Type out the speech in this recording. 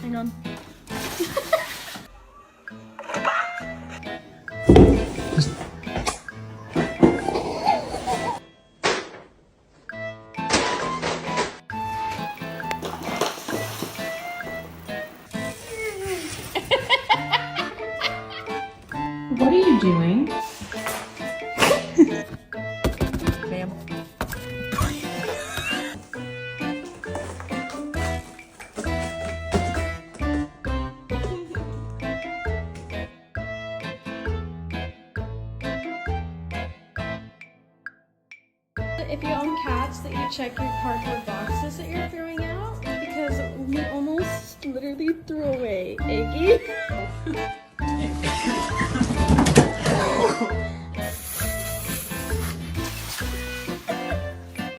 Hang on. What are you doing? Ma'am. If you own cats, that you check your cardboard boxes that you're throwing out, because we almost literally threw away Iggy.